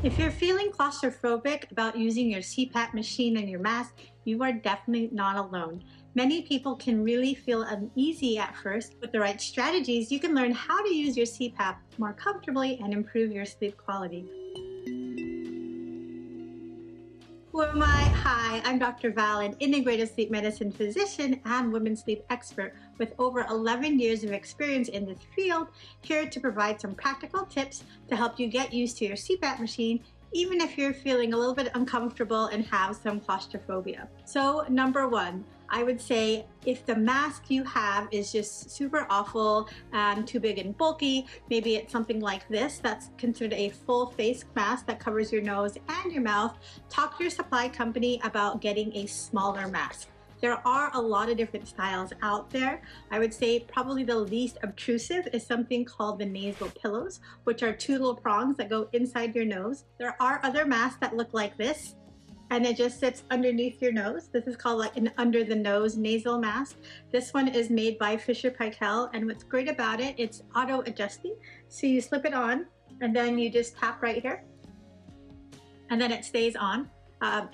If you're feeling claustrophobic about using your CPAP machine and your mask, you are definitely not alone. Many people can really feel uneasy at first. With the right strategies, you can learn how to use your CPAP more comfortably and improve your sleep quality. Who am I? Hi, I'm Dr. Val, an integrative sleep medicine physician and women's sleep expert with over 11 years of experience in this field, here to provide some practical tips to help you get used to your CPAP machine, even if you're feeling a little bit uncomfortable and have some claustrophobia. So number one, I would say if the mask you have is just super awful and too big and bulky, maybe it's something like this that's considered a full face mask that covers your nose and your mouth, talk to your supply company about getting a smaller mask. There are a lot of different styles out there. I would say probably the least obtrusive is something called the nasal pillows, which are two little prongs that go inside your nose. There are other masks that look like this, and it just sits underneath your nose. This is called like an under the nose nasal mask. This one is made by Fisher Paykel, and what's great about it, it's auto adjusting. So you slip it on and then you just tap right here and then it stays on.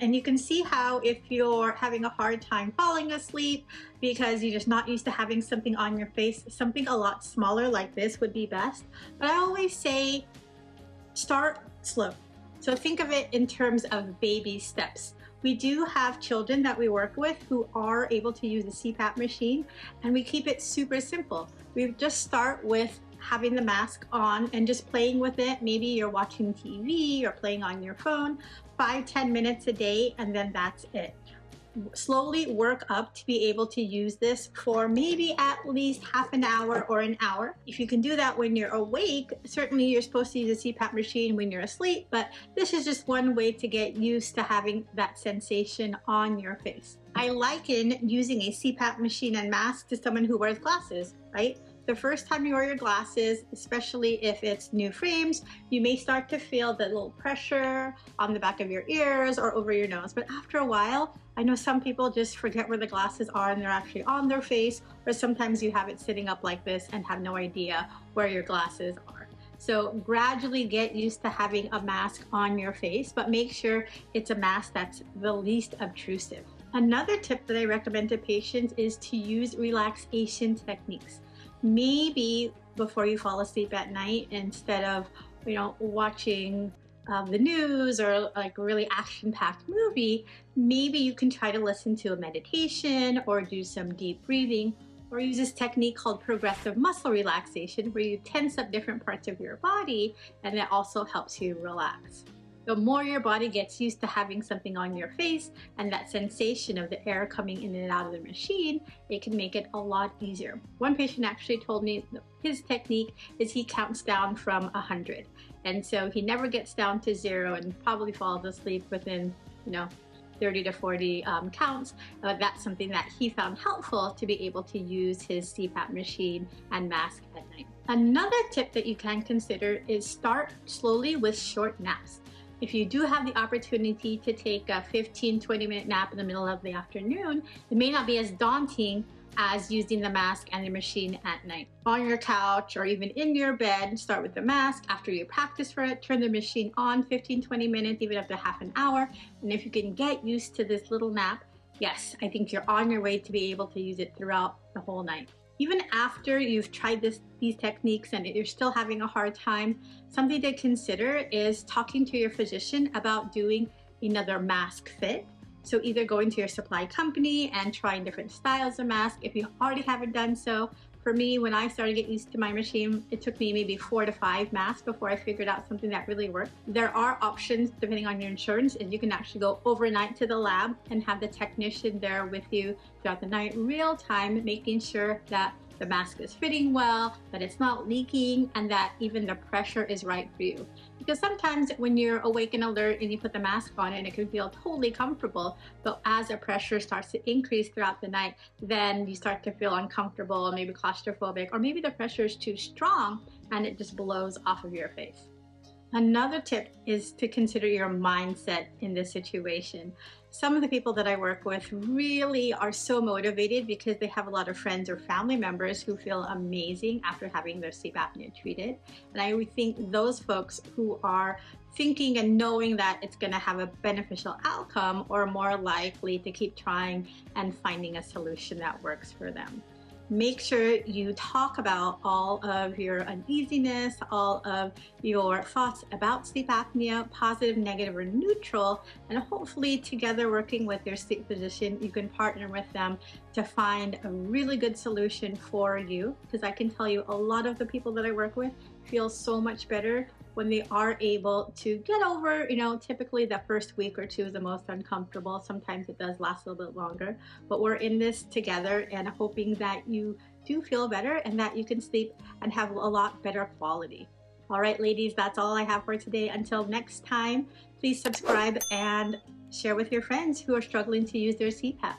And you can see how if you're having a hard time falling asleep because you're just not used to having something on your face, something a lot smaller like this would be best. But I always say start slow. So think of it in terms of baby steps. We do have children that we work with who are able to use the CPAP machine, and we keep it super simple. We just start with having the mask on and just playing with it. Maybe you're watching TV or playing on your phone, 5-10 minutes a day, and then that's it. Slowly work up to be able to use this for maybe at least half an hour or an hour. If you can do that when you're awake, certainly you're supposed to use a CPAP machine when you're asleep, but this is just one way to get used to having that sensation on your face. I liken using a CPAP machine and mask to someone who wears glasses, right? The first time you wear your glasses, especially if it's new frames, you may start to feel the little pressure on the back of your ears or over your nose. But after a while, I know some people just forget where the glasses are and they're actually on their face, or sometimes you have it sitting up like this and have no idea where your glasses are. So gradually get used to having a mask on your face, but make sure it's a mask that's the least obtrusive. Another tip that I recommend to patients is to use relaxation techniques. Maybe before you fall asleep at night, instead of watching the news or like a really action-packed movie, maybe you can try to listen to a meditation or do some deep breathing, or use this technique called progressive muscle relaxation, where you tense up different parts of your body and it also helps you relax. The more your body gets used to having something on your face and that sensation of the air coming in and out of the machine, it can make it a lot easier. One patient actually told me his technique is he counts down from 100. And so he never gets down to 0 and probably falls asleep within, 30 to 40 counts. That's something that he found helpful to be able to use his CPAP machine and mask at night. Another tip that you can consider is start slowly with short naps. If you do have the opportunity to take a 15-20 minute nap in the middle of the afternoon, it may not be as daunting as using the mask and the machine at night. On your couch or even in your bed, start with the mask. After you practice for it, turn the machine on 15-20 minutes, even up to half an hour. And if you can get used to this little nap, yes, I think you're on your way to be able to use it throughout the whole night. Even after you've tried these techniques and you're still having a hard time, something to consider is talking to your physician about doing another mask fit. So either going to your supply company and trying different styles of mask if you already haven't done so. For me, when I started to get used to my machine, it took me maybe 4 to 5 masks before I figured out something that really worked. There are options depending on your insurance, and you can actually go overnight to the lab and have the technician there with you throughout the night, real time, making sure that the mask is fitting well, that it's not leaking, and that even the pressure is right for you. Because sometimes when you're awake and alert and you put the mask on and it can feel totally comfortable, but as the pressure starts to increase throughout the night, then you start to feel uncomfortable, maybe claustrophobic, or maybe the pressure is too strong and it just blows off of your face. Another tip is to consider your mindset in this situation. Some of the people that I work with really are so motivated because they have a lot of friends or family members who feel amazing after having their sleep apnea treated. And I would think those folks who are thinking and knowing that it's going to have a beneficial outcome are more likely to keep trying and finding a solution that works for them. Make sure you talk about all of your uneasiness, all of your thoughts about sleep apnea, positive, negative, or neutral, and hopefully together working with your sleep physician, you can partner with them to find a really good solution for you. Because I can tell you a lot of the people that I work with feel so much better when they are able to get over, typically the first week or two is the most uncomfortable. Sometimes it does last a little bit longer, but we're in this together and hoping that you do feel better and that you can sleep and have a lot better quality. All right, ladies, that's all I have for today. Until next time, please subscribe and share with your friends who are struggling to use their CPAP.